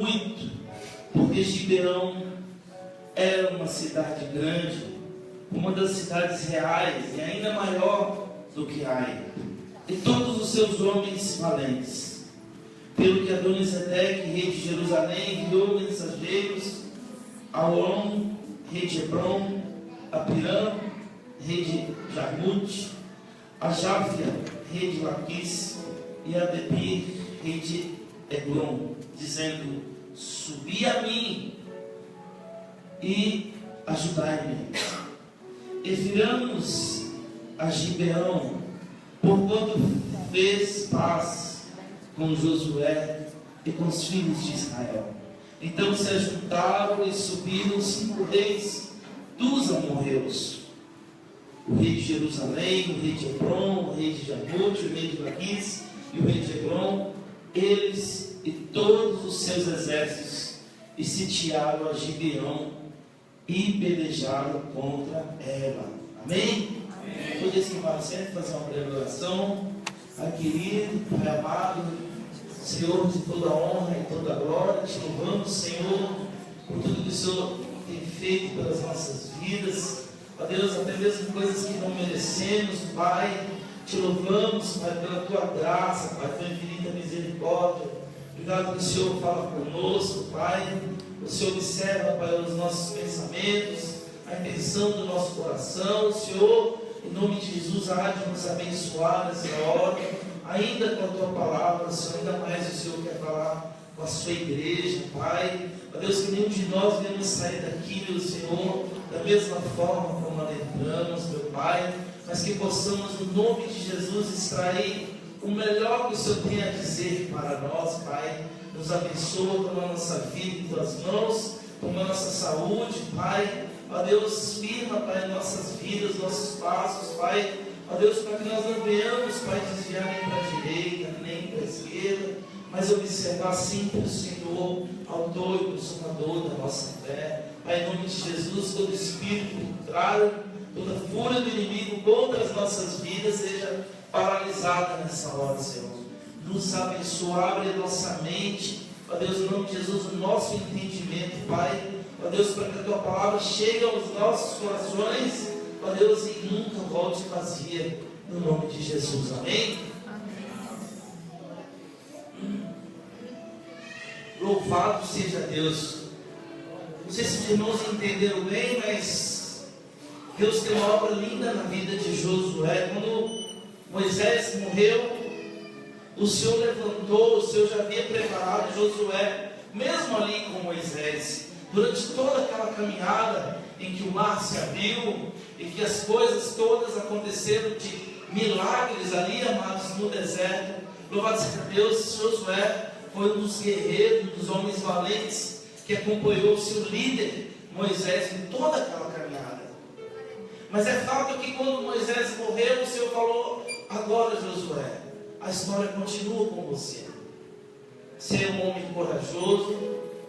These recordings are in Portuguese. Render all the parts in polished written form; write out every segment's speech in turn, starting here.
muito, porque Gibeão era uma cidade grande, uma das cidades reais e ainda maior do que Ai, e todos os seus homens valentes. Pelo que Adonisedeque, rei de Jerusalém, enviou mensageiros a Olom, rei de Hebron, a Pirã, rei de Jarmute, a Jáfia, rei de Laquis, e a Debir, rei de Eglon, dizendo: subi a mim e ajudai-me, e viramos a Gibeão, porquanto fez paz com Josué e com os filhos de Israel. Então se ajuntaram e subiram os 5 reis dos amorreus, o rei de Jerusalém, o rei de Hebron, o rei de Jarmute, o rei de Laquis e o rei de Eglon, eles e todos os seus exércitos, e sitiaram a Gibeão e pelejaram contra ela. Amém? Por isso que vai sempre fazer uma breve oração. Pai querido, Pai amado, Senhor de toda honra e toda glória, te louvamos, Senhor, por tudo que o Senhor tem feito pelas nossas vidas. Ó Deus, até mesmo coisas que não merecemos, Pai, te louvamos, Pai, pela tua graça, Pai, tua infinita misericórdia. Obrigado que o Senhor fala conosco, Pai. O Senhor observa, Pai, os nossos pensamentos, a intenção do nosso coração. O Senhor, em nome de Jesus, há de nos abençoar nessa hora, ainda com a tua palavra, Senhor. Ainda mais o Senhor quer falar com a sua igreja, Pai. Ó Deus, que nenhum de nós venhamos sair daqui, meu Senhor, da mesma forma como entramos, meu Pai, mas que possamos, no nome de Jesus, extrair o melhor que o Senhor tem a dizer para nós, Pai. Nos abençoa, toma a nossa vida em tuas mãos, toma a nossa saúde, Pai. Ó Deus, firma, Pai, nossas vidas, nossos passos, Pai. Ó Deus, para que nós não venhamos, Pai, desviar nem para a direita, nem para a esquerda, mas observar sempre o Senhor, autor e consumador da nossa fé. Pai, em nome de Jesus, todo espírito contrário, toda fúria do inimigo contra as nossas vidas seja paralisada nessa hora, Senhor. Nos abençoa, abre a nossa mente, ó Deus, em nome de Jesus, o nosso entendimento, Pai. Ó Deus, para que a tua palavra chegue aos nossos corações, ó Deus, e nunca volte vazia, no nome de Jesus. Amém? Louvado seja Deus. Não sei se os irmãos entenderam bem, mas Deus tem uma obra linda na vida de Josué. Quando Moisés morreu, o Senhor levantou, o Senhor já havia preparado Josué, mesmo ali com Moisés, durante toda aquela caminhada em que o mar se abriu, e que as coisas todas aconteceram de milagres ali, amados, no deserto. Louvado seja Deus, Josué foi um dos guerreiros, um dos homens valentes, que acompanhou o seu líder, Moisés, em toda aquela caminhada. Mas é fato que quando Moisés morreu, o Senhor falou: agora, Josué, a história continua com você. Ser um homem corajoso,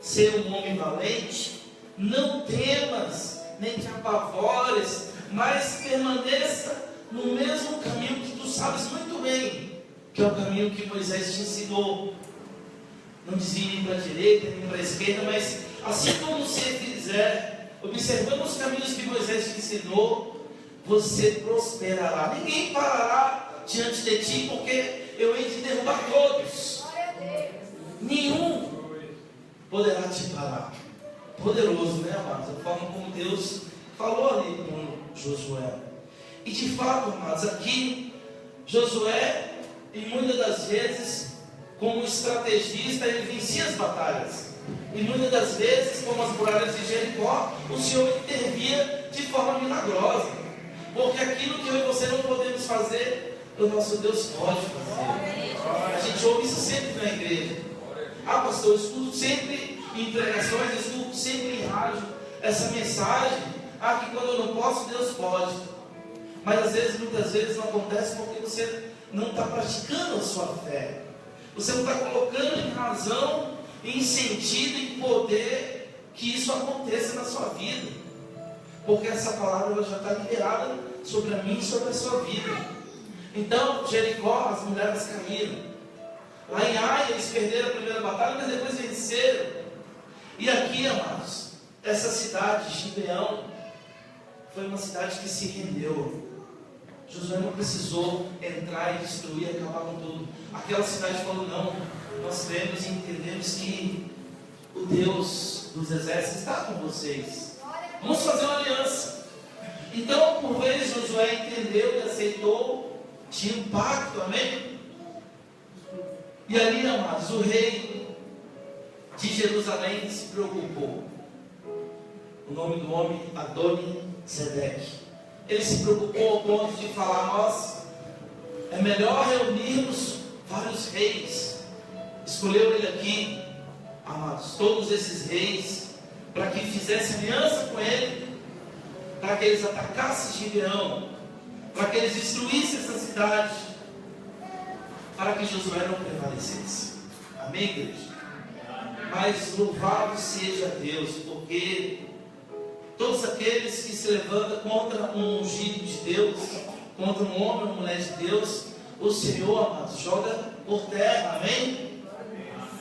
ser um homem valente, não temas, nem te apavores, mas permaneça no mesmo caminho que tu sabes muito bem, que é o caminho que Moisés te ensinou. Não desvie nem para a direita, nem para a esquerda, mas assim como você fizer, observando os caminhos que Moisés te ensinou, você prosperará. Ninguém parará diante de ti, porque eu hei de derrubar todos. Nenhum poderá te parar. Poderoso, né, amados? A forma como Deus falou ali com Josué. E de fato, amados, aqui Josué, e muitas das vezes, como estrategista, ele vencia as batalhas. E muitas das vezes, como as muralhas de Jericó, o Senhor intervia de forma milagrosa. Porque aquilo que eu e você não podemos fazer, o nosso Deus pode fazer. A gente ouve isso sempre na igreja. Ah, pastor, eu escuto sempre em pregações, eu escuto sempre em rádio essa mensagem. Ah, que quando eu não posso, Deus pode. Mas às vezes, muitas vezes não acontece porque você não está praticando a sua fé. Você não está colocando em razão, em sentido, em poder que isso aconteça na sua vida. Porque essa palavra ela já está liberada sobre a mim e sobre a sua vida. Então, Jericó, as mulheres caíram. Lá em Ai, eles perderam a primeira batalha, mas depois venceram. E aqui, amados, essa cidade, Gibeão, foi uma cidade que se rendeu. Josué não precisou entrar e destruir, acabar com tudo. Aquela cidade falou: não, nós cremos e entendemos que o Deus dos exércitos está com vocês. Vamos fazer uma aliança. Então, por vezes, Josué entendeu e aceitou, tinha um pacto, amém? E ali, amados, o rei de Jerusalém se preocupou. O nome do homem, Adoni-Zedeque. Ele se preocupou ao ponto de falar: nós, é melhor reunirmos vários reis. Escolheu ele aqui, amados, todos esses reis, para que fizessem aliança com ele, para que eles atacassem Gibeão, para que eles destruíssem essa cidade, para que Josué não prevalecesse. Amém, igreja? Mas louvado seja Deus, porque todos aqueles que se levantam contra um ungido de Deus, contra um homem ou mulher de Deus, o Senhor, amados, joga por terra, amém?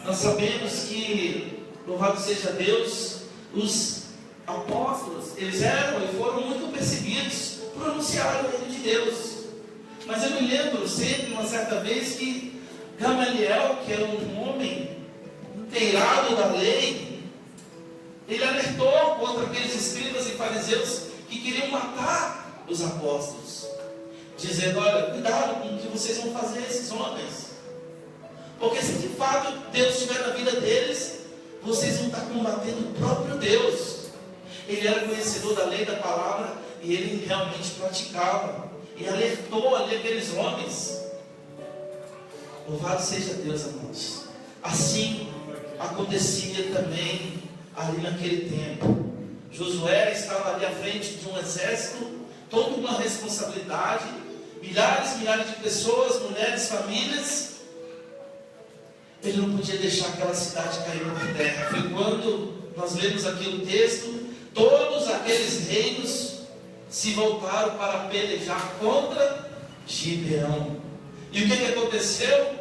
Nós sabemos que, louvado seja Deus, os apóstolos, eles eram e foram muito perseguidos por anunciar o reino de Deus. Mas eu me lembro sempre, uma certa vez, que Gamaliel, que era um homem inteirado da lei, ele alertou contra aqueles escribas e fariseus que queriam matar os apóstolos, dizendo: olha, cuidado com o que vocês vão fazer a esses homens, porque se de fato Deus estiver na vida deles, vocês vão estar combatendo o próprio Deus. Ele era conhecedor da lei, da palavra, e ele realmente praticava, e alertou ali aqueles homens. Louvado seja Deus, amados. Assim acontecia também ali naquele tempo. Josué estava ali à frente de um exército, toda uma responsabilidade, milhares e milhares de pessoas, mulheres, famílias. Ele não podia deixar aquela cidade cair por terra. Foi quando nós lemos aqui o texto: todos aqueles reinos se voltaram para pelejar contra Gibeão. E o que aconteceu?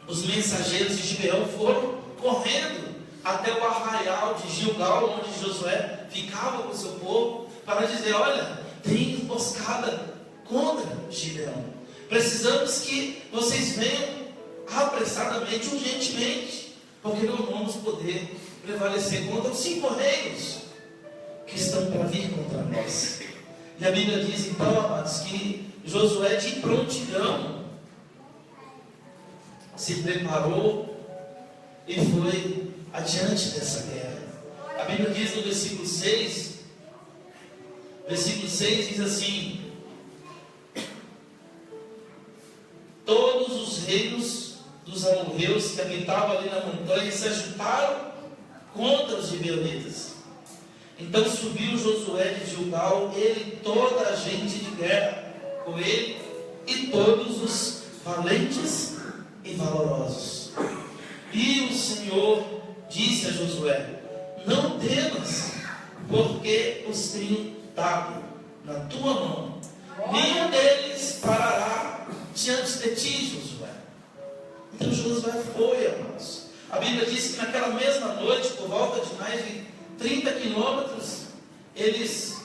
Os mensageiros de Gibeão foram correndo até o arraial de Gilgal, onde Josué ficava com o seu povo, para dizer: olha, tem emboscada contra Gibeão. Precisamos que vocês venham apressadamente, urgentemente, porque não vamos poder prevalecer contra os 5 reinos que estão para vir contra nós. E a Bíblia diz então, amados, que Josué de prontidão se preparou e foi adiante dessa guerra. A Bíblia diz no versículo 6 diz assim: todos os reinos dos amorreus que habitavam ali na montanha se ajuntaram contra os gibeonitas. Então subiu Josué de Gilgal, ele e toda a gente de guerra com ele, e todos os valentes e valorosos. E o Senhor disse a Josué: não temas, porque os tenho dado na tua mão, nenhum deles parará diante de ti, Josué. Então Josué foi, amados. A Bíblia diz que naquela mesma noite, por volta de mais de 30 quilômetros, eles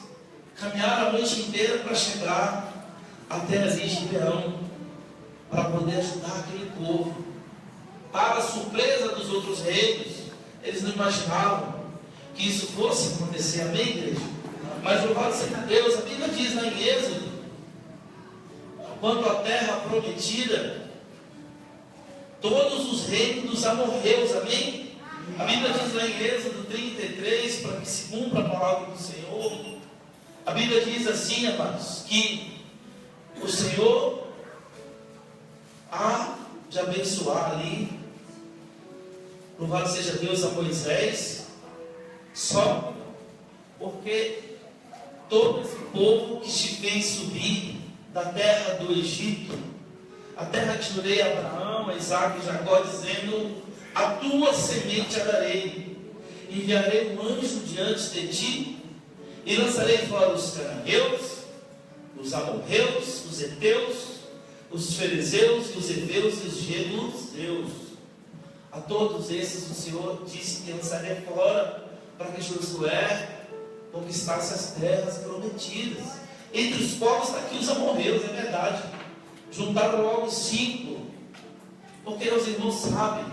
caminharam a noite inteira para chegar até ali em Gibeão, para poder ajudar aquele povo. Para a surpresa dos outros reinos, eles não imaginavam que isso fosse acontecer. Amém, igreja? Mas louvado seja Deus, a Bíblia diz lá em Êxodo, quanto à terra prometida, todos os reinos dos amorreus, amém? A Bíblia diz lá em Êxodo 33, para que se cumpra a palavra do Senhor. A Bíblia diz assim, amados, que o Senhor há de abençoar ali, louvado seja Deus, a Moisés, só porque todo esse povo que te fez subir da terra do Egito, a terra que jurei a Abraão, a Isaac e Jacó, dizendo: a tua semente a darei, enviarei um anjo diante de ti, e lançarei fora os cananeus, os amorreus, os heteus, os ferezeus, os heveus e os jebuseus. A todos esses o Senhor disse que lançaria fora, para que Josué conquistasse as terras prometidas. Entre os povos aqui os amorreus, é verdade. Juntaram logo 5, porque os irmãos sabem,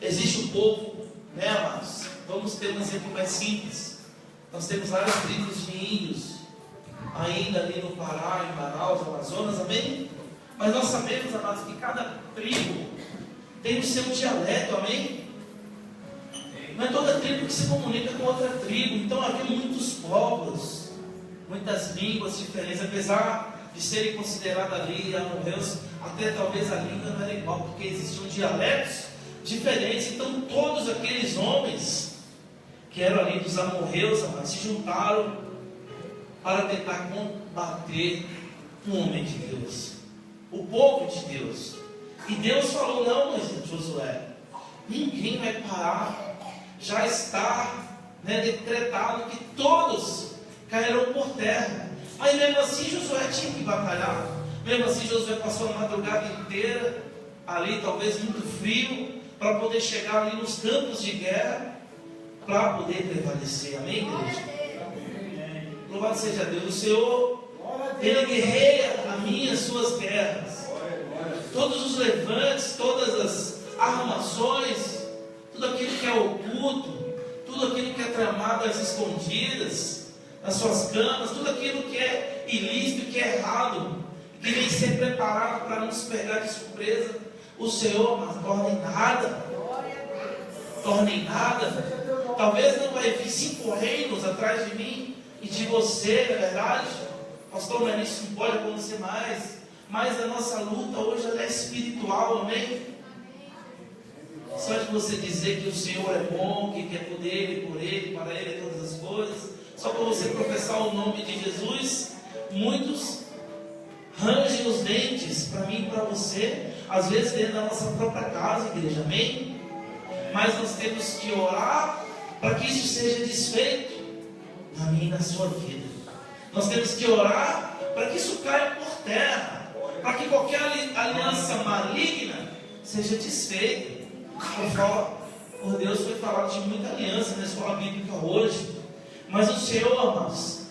existe o povo, né, amados? Vamos ter um exemplo mais simples. Nós temos várias tribos de índios, ainda ali no Pará, em Manaus, Amazonas, amém? Mas nós sabemos, amados, que cada tribo tem o seu dialeto, amém? Não é toda tribo que se comunica com outra tribo. Então havia muitos povos, muitas línguas diferentes, apesar de serem considerados ali amorreus, até talvez a língua não era igual, porque existiam dialetos diferentes. Então todos aqueles homens que eram ali dos amorreus, amados, se juntaram para tentar combater o homem de Deus, o povo de Deus. E Deus falou: não, Josué, ninguém vai parar. Já está, né, decretado que todos cairão por terra. Aí mesmo assim Josué tinha que batalhar. Mesmo assim Josué passou a madrugada inteira ali, talvez muito frio, para poder chegar ali nos campos de guerra, para poder prevalecer. Amém, igreja? Louvado seja Deus. O Senhor, Ele guerreia a mim e as suas guerras. Todos os levantes, todas as armações, tudo aquilo que é oculto, tudo aquilo que é tramado às escondidas, nas suas camas, tudo aquilo que é ilícito, que é errado, que vem ser preparado para nos pegar de surpresa, o Senhor, mas torna em nada. Torna em nada. Talvez não vai vir 5 reinos atrás de mim e de você, não é verdade? Pastor, mas isso não pode acontecer mais. Mas a nossa luta hoje ela é espiritual, amém? Só de você dizer que o Senhor é bom, que é por Ele, para Ele todas as coisas, só para você professar o nome de Jesus, muitos rangem os dentes para mim e para você, às vezes dentro da nossa própria casa, igreja, amém? Mas nós temos que orar para que isso seja desfeito na minha e na sua vida. Nós temos que orar para que isso caia por terra, para que qualquer aliança maligna seja desfeita. Por Deus foi falado de muita aliança na escola bíblica hoje, mas o Senhor, amados,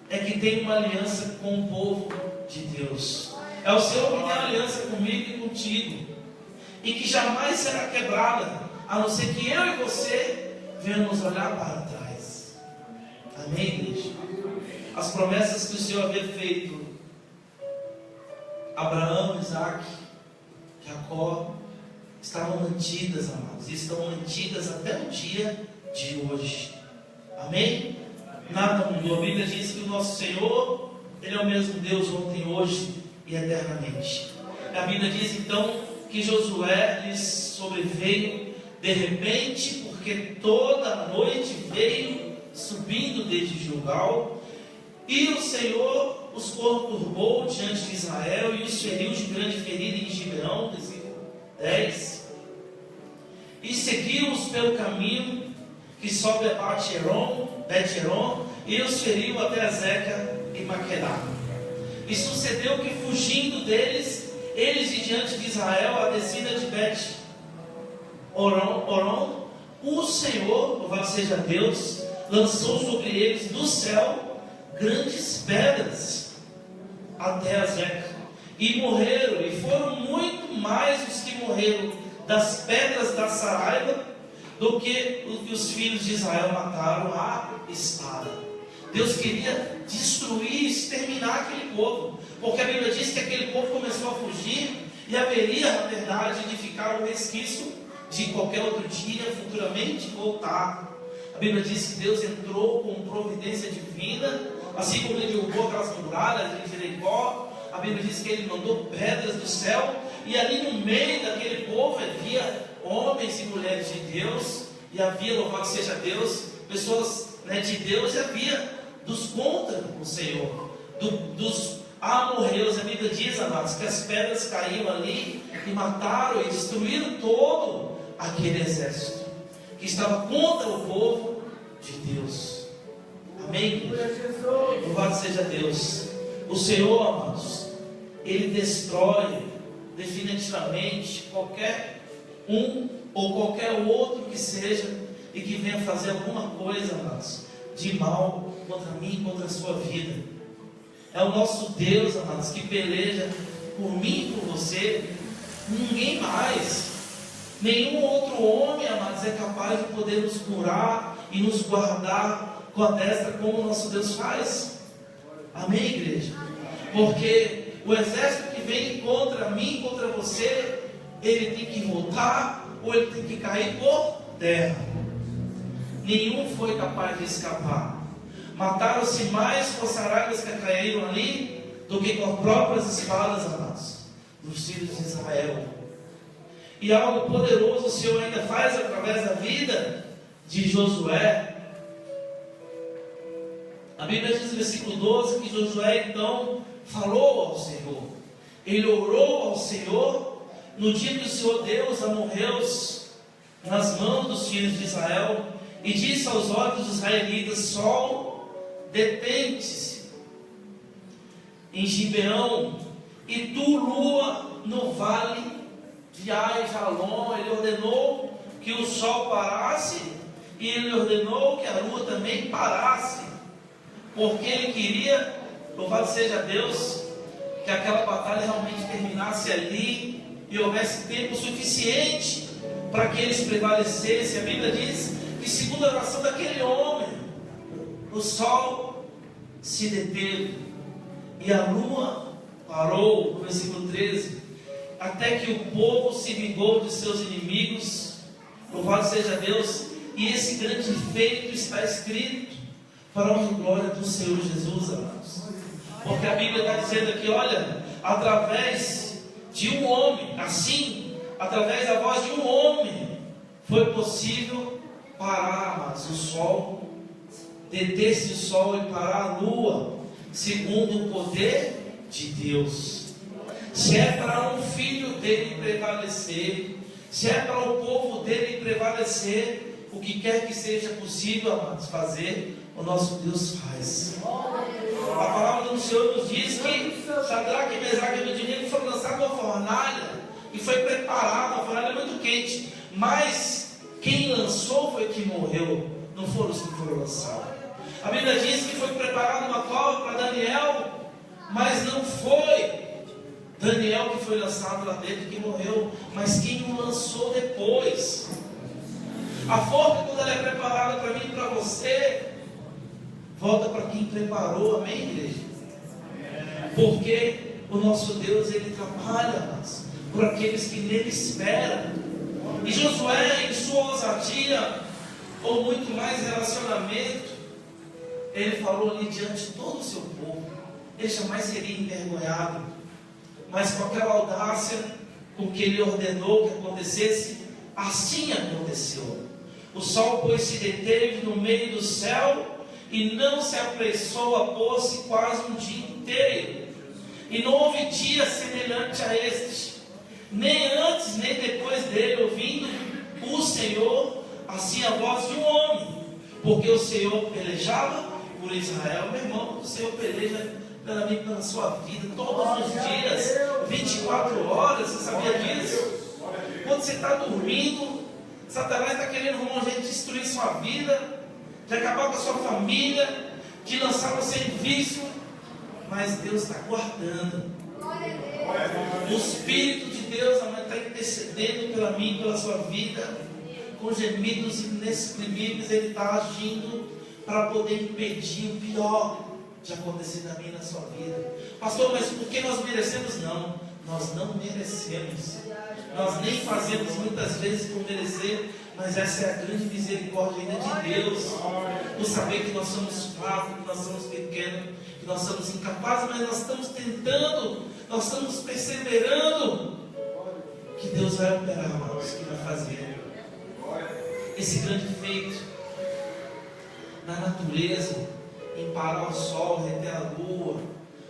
é que tem uma aliança com o povo de Deus. É o Senhor que tem aliança comigo e contigo, e que jamais será quebrada, a não ser que eu e você venhamos olhar para trás. Amém, igreja? As promessas que o Senhor havia feito a Abraão, Isaac, Jacó, estavam mantidas, amados, e estão mantidas até o dia de hoje. Amém? Nada mudou. A Bíblia diz que o nosso Senhor, Ele é o mesmo Deus ontem, hoje e eternamente. A Bíblia diz então que Josué lhes sobreveio de repente, porque toda noite veio subindo desde Gilgal, e o Senhor os conturbou diante de Israel e os feriu de grande ferida em Gibeão, versículo 10. E seguiu-os pelo caminho que sobe a Bet-Heron, e os feriu até Azeca e Maquedá. E sucedeu que, fugindo deles, eles de diante de Israel, a descida de Bet-Horon, o Senhor, louvado seja Deus, lançou sobre eles do céu grandes pedras até Azeca, e morreram, e foram muito mais os que morreram das pedras da Saraiva do que os filhos de Israel mataram a espada. Deus queria destruir, exterminar aquele povo, porque a Bíblia diz que aquele povo começou a fugir, e haveria, na verdade, de ficar um resquício de qualquer outro dia futuramente voltar. A Bíblia diz que Deus entrou com providência divina, assim como Ele derrubou aquelas muralhas de Jericó. A Bíblia diz que Ele mandou pedras do céu, e ali no meio daquele povo havia homens e mulheres de Deus, e havia, louvado seja Deus, pessoas, né, de Deus, e havia dos contra o Senhor, dos amorreus. A Bíblia diz, amados, que as pedras caíram ali e mataram e destruíram todo aquele exército que estava contra o povo de Deus. Amém? Louvado seja Deus. O Senhor, amados, Ele destrói definitivamente qualquer um ou qualquer outro que seja, e que venha fazer alguma coisa, amados, de mal contra mim, contra a sua vida. É o nosso Deus, amados, que peleja por mim e por você. Ninguém mais, nenhum outro homem, amados, é capaz de poder nos curar e nos guardar com a destra como o nosso Deus faz. Amém, igreja? Porque o exército que vem contra mim, contra você, ele tem que voltar ou ele tem que cair por terra. Nenhum foi capaz de escapar. Mataram-se mais com as araras que caíram ali do que com as próprias espadas, amados, dos filhos de Israel. E algo poderoso o Senhor ainda faz através da vida de Josué. A Bíblia diz no versículo 12 que Josué então falou ao Senhor. Ele orou ao Senhor no dia que o Senhor Deus amorreus nas mãos dos filhos de Israel, e disse aos olhos dos israelitas: sol, detente-se em Gibeão, e tu, lua, no vale de Ai-Jalon. Ele ordenou que o sol parasse, e ele ordenou que a lua também parasse, porque ele queria, louvado seja Deus, que aquela batalha realmente terminasse ali e houvesse tempo suficiente para que eles prevalecessem. A Bíblia diz que, segundo a oração daquele homem, o sol se deteve e a lua parou, no versículo 13, até que o povo se vingou de seus inimigos. Louvado seja Deus. E esse grande feito está escrito para a honra e glória do Senhor Jesus, amados. Porque a Bíblia está dizendo aqui, olha, através de um homem, assim, através da voz de um homem, foi possível parar, amados, o sol, deter-se o sol e parar a lua, segundo o poder de Deus. Se é para um filho dele prevalecer, se é para o povo dele prevalecer, o que quer que seja possível, amados, fazer, o nosso Deus faz. A palavra do Senhor nos diz que Sadraque, Mesaque e Abednego foram lançados numa fornalha, e foi preparada, uma fornalha muito quente, mas quem lançou foi quem morreu, não foram os que foram lançados. A Bíblia diz que foi preparada uma cova para Daniel, mas não foi Daniel que foi lançado lá dentro que morreu, mas quem o lançou depois. A forca, quando ela é preparada para mim e para você, volta para quem preparou. Amém, igreja? Porque o nosso Deus, ele trabalha, mas por aqueles que nele esperam. E Josué, em sua ousadia, ou muito mais relacionamento, ele falou ali diante de todo o seu povo. Ele jamais seria envergonhado, mas com aquela audácia com que ele ordenou que acontecesse, assim aconteceu. O sol, pois, se deteve no meio do céu, e não se apressou a pôr-se quase um dia inteiro. E não houve dia semelhante a este, nem antes nem depois dele, ouvindo o Senhor assim a voz de um homem, porque o Senhor pelejava por Israel. Meu irmão, o Senhor peleja pela mim, pela sua vida, todos os dias, 24 horas. Você sabia disso? Quando você está dormindo, Satanás está querendo arrumar um jeito de destruir sua vida, de acabar com a sua família, de lançar você em vício, mas Deus está guardando. O Espírito de Deus está intercedendo pela mim, pela sua vida, com gemidos inexprimíveis. Ele está agindo para poder impedir o pior de acontecer na minha e na sua vida. Pastor, mas por que nós merecemos? Não, nós não merecemos. Nós nem fazemos muitas vezes por merecer, mas essa é a grande misericórdia ainda de Deus, por saber que nós somos fracos, que nós somos pequenos, que nós somos incapazes, mas nós estamos tentando, nós estamos perseverando, que Deus vai operar, amados, que vai fazer esse grande feito na natureza, em parar o sol, reter a lua,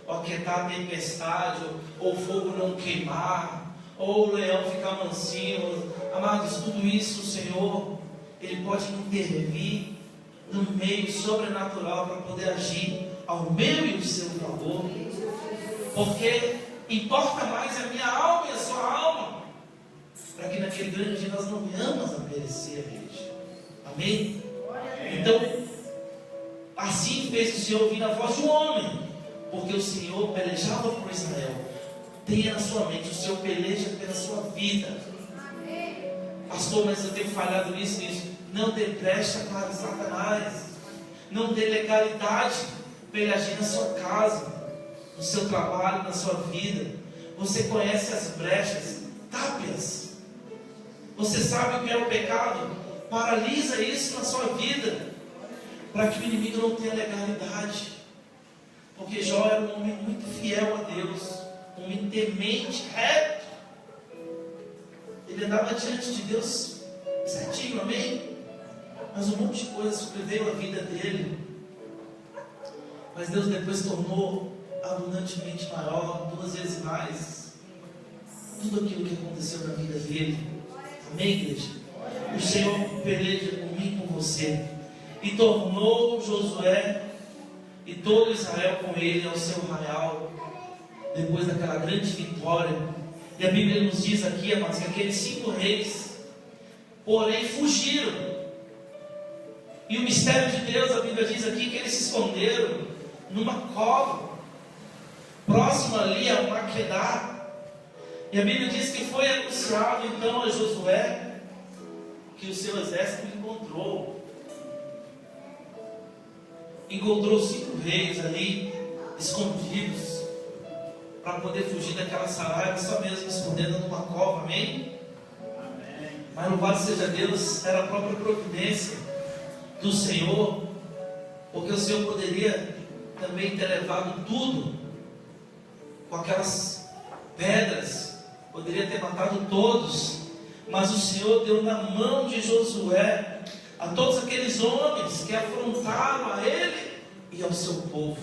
ou aquietar a tempestade, ou o fogo não queimar, ou o leão ficar mansinho. Amados, tudo isso o Senhor, Ele pode intervir no meio sobrenatural para poder agir ao meu e ao seu favor, porque importa mais a minha alma e a sua alma para que naquele grande dia nós não venhamos a perecer, igreja. Amém? Então, assim fez o Senhor ouvir a voz de um homem, porque o Senhor pelejava por Israel. Tenha na sua mente, o Senhor peleja pela sua vida. Pastor, mas eu tenho falhado nisso. Não dê brecha para Satanás. Não dê legalidade para ele agir na sua casa, no seu trabalho, na sua vida. Você conhece as brechas, tape-as. Você sabe o que é o pecado, paralisa isso na sua vida, para que o inimigo não tenha legalidade. Porque Jó era um homem muito fiel a Deus, um homem temente, reto. Ele andava diante de Deus certinho, amém? Mas um monte de coisa sobreveio a vida dele. Mas Deus depois tornou abundantemente maior, 2 vezes mais, tudo aquilo que aconteceu na vida dele. Amém, igreja? O Senhor peleja por mim e com você. E tornou Josué e todo Israel com ele ao seu arraial, depois daquela grande vitória. E a Bíblia nos diz aqui, amados, que aqueles 5 reis, porém, fugiram. E o mistério de Deus, a Bíblia diz aqui, que eles se esconderam numa cova, próximo ali a Maquedá. E a Bíblia diz que foi anunciado então a Josué que o seu exército encontrou 5 reis ali escondidos, para poder fugir daquela saraiva, só mesmo escondendo numa cova, amém? Amém. Mas louvado seja Deus, era a própria providência do Senhor, porque o Senhor poderia também ter levado tudo com aquelas pedras, poderia ter matado todos, mas o Senhor deu na mão de Josué a todos aqueles homens que afrontaram a ele e ao seu povo,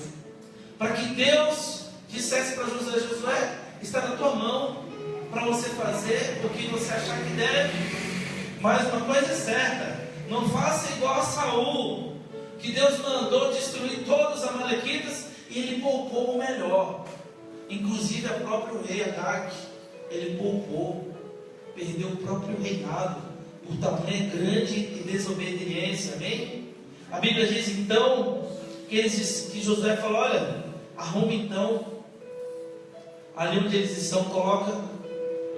para que Deus dissesse para Josué: Josué, está na tua mão para você fazer o que você achar que deve, mas uma coisa é certa, não faça igual a Saul, que Deus mandou destruir todos os amalequitas e ele poupou o melhor, inclusive a próprio rei Agag, ele poupou, perdeu o próprio reinado por tamanha grande desobediência, amém? A Bíblia diz então que Josué falou: olha, arrume então ali onde eles estão, coloca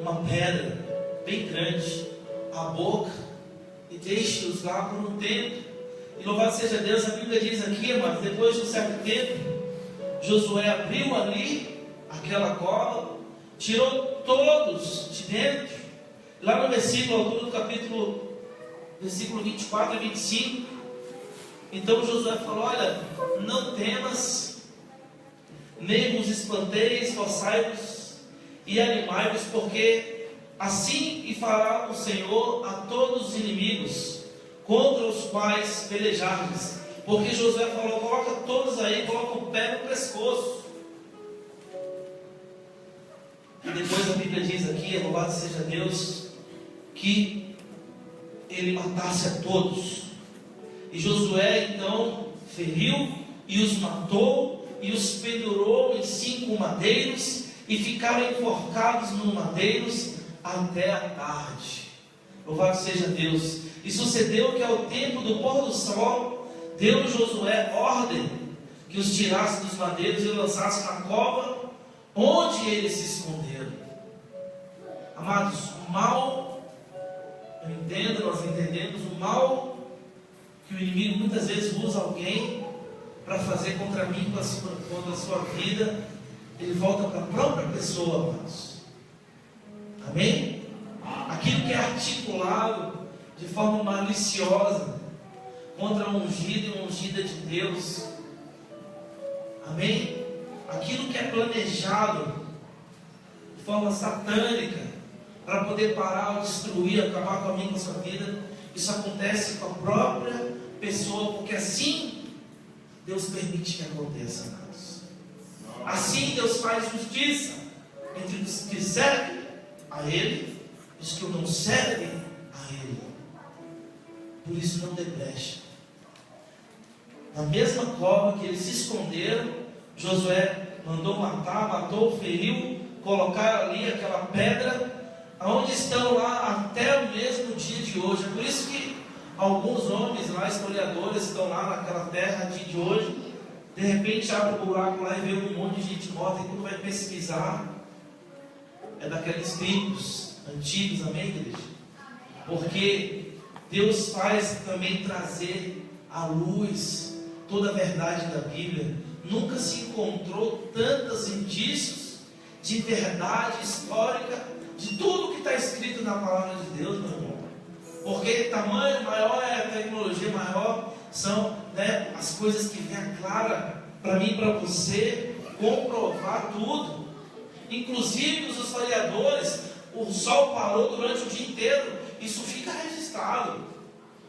uma pedra bem grande à boca e deixe-os lá por um tempo. E louvado seja Deus, a Bíblia diz aqui, mas depois de um certo tempo, Josué abriu ali aquela cova, tirou todos de dentro. Lá no versículo, altura do capítulo, versículo 24 e 25, então Josué falou: olha, não temas, nem vos espanteis, forçai-vos e animai-vos, porque assim e fará o Senhor a todos os inimigos contra os quais pelejardes. Porque Josué falou: coloca todos aí, coloca o pé no pescoço. E depois a Bíblia diz aqui, louvado seja Deus, que ele matasse a todos. E Josué então feriu e os matou e os pendurou em 5 madeiros e ficaram enforcados nos madeiros até a tarde. Louvado seja Deus. E sucedeu que ao tempo do pôr do sol, deu Josué ordem que os tirasse dos madeiros e lançasse na cova onde eles se esconderam. Amados, o mal, eu entendo, nós entendemos o mal que o inimigo muitas vezes usa alguém para fazer contra mim, contra a sua vida, ele volta para a própria pessoa, amados. Amém? Aquilo que é articulado de forma maliciosa contra o ungido e ungida de Deus, amém? Aquilo que é planejado de forma satânica para poder parar ou destruir, acabar com a minha, com a sua vida, isso acontece com a própria pessoa, porque assim Deus permite que aconteça, amados. Assim Deus faz justiça entre os que servem a Ele e os que não servem a Ele. Por isso não dê brecha. Na mesma cova que eles se esconderam, Josué mandou matar, matou, feriu, colocaram ali aquela pedra aonde estão lá até o mesmo dia de hoje. É por isso que alguns homens lá, historiadores, estão lá naquela terra dia de hoje. De repente abre um buraco lá e vê um monte de gente morta, e quando vai pesquisar, é daqueles tempos antigos, amém, igreja? Porque Deus faz também trazer à luz toda a verdade da Bíblia. Nunca se encontrou tantos indícios de verdade histórica de tudo que está escrito na palavra de Deus, meu irmão. Porque tamanho maior é a tecnologia, maior são, né, as coisas que vêm clara para mim e para você comprovar tudo. Inclusive os historiadores, o sol parou durante o dia inteiro. Isso fica registrado,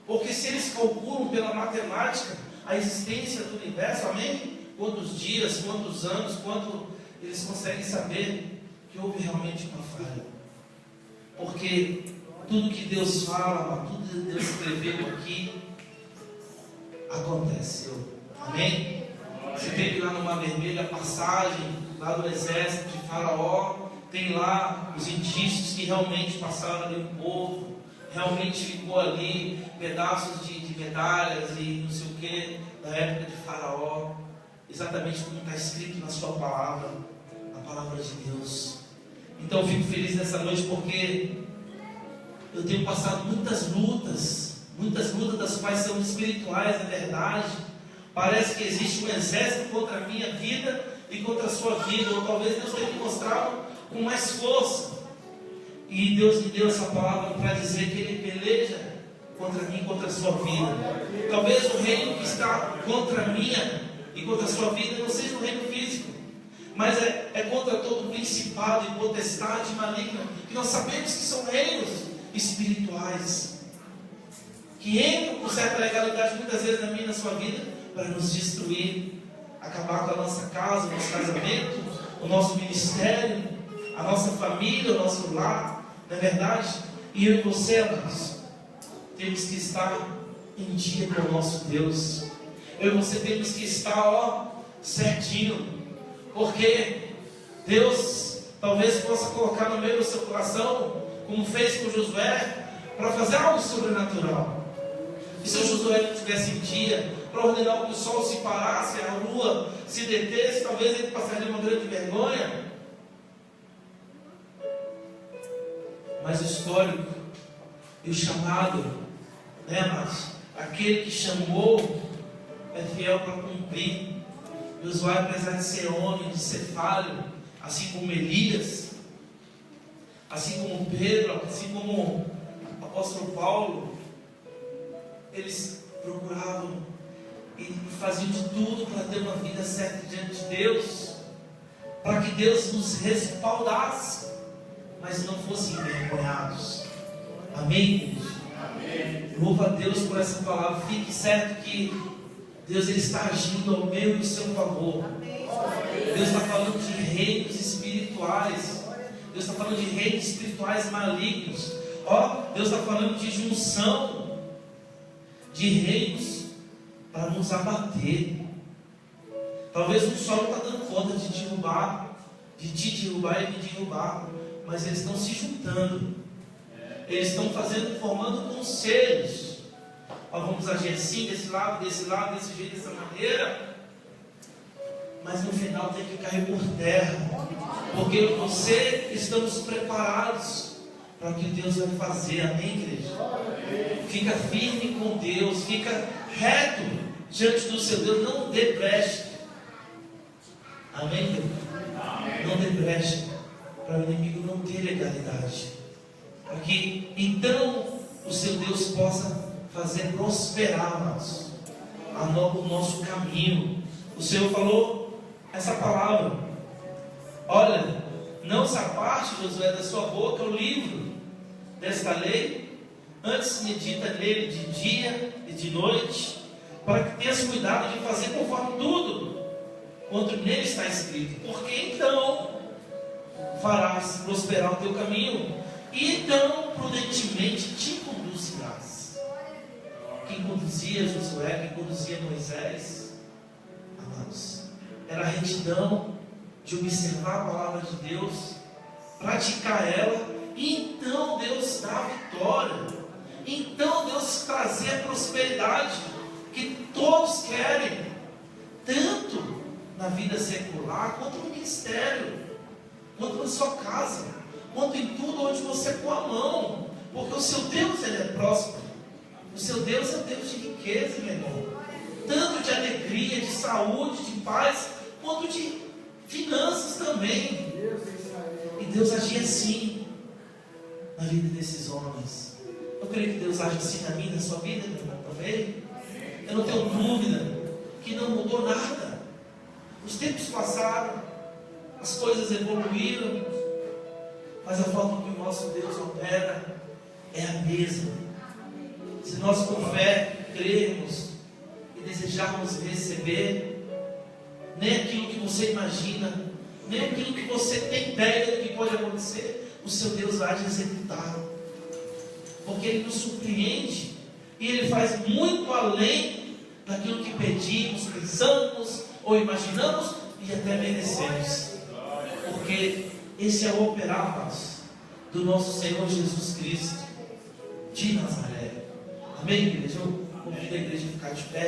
porque se eles calculam pela matemática a existência do universo, amém? Quantos dias, quantos anos, quanto eles conseguem saber que houve realmente uma falha. Porque tudo que Deus fala, tudo que Deus escreveu aqui, aconteceu. Amém? Você teve lá no Mar Vermelho a passagem lá do exército de Faraó, tem lá os indícios que realmente passaram ali o povo, realmente ficou ali pedaços de medalhas e não sei o que, da época de Faraó, exatamente como está escrito na sua palavra, a palavra de Deus. Então eu fico feliz nessa noite porque eu tenho passado muitas lutas das quais são espirituais, é verdade. Parece que existe um exército contra a minha vida e contra a sua vida, ou talvez Deus tenha me mostrado com mais força. E Deus me deu essa palavra para dizer que Ele peleja contra mim e contra a sua vida. Talvez o reino que está contra a minha e contra a sua vida não seja um reino físico, mas é contra todo principado e potestade maligna, que nós sabemos que são reinos espirituais, que entram com certa legalidade muitas vezes na minha e na sua vida, para nos destruir, acabar com a nossa casa, o nosso casamento, o nosso ministério, a nossa família, o nosso lar, não é verdade? E eu e você, amados, temos que estar em dia com o nosso Deus. Eu e você temos que estar, certinho, porque Deus talvez possa colocar no meio do seu coração, como fez com Josué, para fazer algo sobrenatural. E se o Josué não tivesse em dia, para ordenar que o sol se parasse, a lua se detesse, talvez ele passaria uma grande vergonha. Mas o histórico e o chamado, né, mas aquele que chamou é fiel para cumprir. Josué, apesar de ser homem, de ser falho, assim como Elias, assim como Pedro, assim como o apóstolo Paulo, eles procuravam e faziam de tudo para ter uma vida certa diante de Deus, para que Deus nos respaldasse, mas não fossem envergonhados. Amém? Amém. Louva a Deus por essa palavra. Fique certo que Deus ele está agindo ao meu e ao seu favor. Deus está falando de reinos espirituais. Deus está falando de reinos espirituais malignos. Deus está falando de junção de reinos para nos abater. Talvez o sol não está dando conta de derrubar, de te derrubar e me derrubar, mas eles estão se juntando. Eles estão formando conselhos. Vamos agir assim, desse lado, desse jeito, dessa maneira. Mas no final tem que cair por terra, porque você estamos preparados para o que Deus vai fazer. Amém, igreja? Fica firme com Deus, fica reto diante do seu Deus, não dê brecha. Amém, Deus? Não dê brecha para o inimigo não ter legalidade, para que então o seu Deus possa fazer prosperar o nosso caminho. O Senhor falou essa palavra: olha, não se aparte, Josué, da sua boca o livro desta lei, antes medita nele de dia e de noite, para que tenhas cuidado de fazer conforme tudo quanto nele está escrito, porque então farás prosperar o teu caminho, e então prudentemente te conduzirás. Quem conduzia Josué, quem conduzia Moisés, amados, era a retidão de observar a palavra de Deus, praticar ela então Deus dá vitória, então Deus trazia prosperidade que todos querem, tanto na vida secular, quanto no ministério, quanto na sua casa, quanto em tudo onde você põe a mão, porque o seu Deus, Ele é próspero, o seu Deus é um Deus de riqueza, meu irmão, tanto de alegria, de saúde, de paz, quanto de finanças também. E Deus agia assim na vida desses homens. Eu creio que Deus age assim na minha, na sua vida, meu irmão, também. Eu não tenho dúvida que não mudou nada. Os tempos passaram, as coisas evoluíram, mas a forma que o nosso Deus opera é a mesma. Se nós com fé crermos e desejarmos receber, nem aquilo que você imagina, nem aquilo que você tem ideia do que pode acontecer, o seu Deus vai executar, porque Ele nos surpreende e Ele faz muito além daquilo que pedimos, pensamos ou imaginamos e até merecemos, porque esse é o operar do nosso Senhor Jesus Cristo de Nazaré. Amém, igreja? Eu convido a igreja a ficar de pé.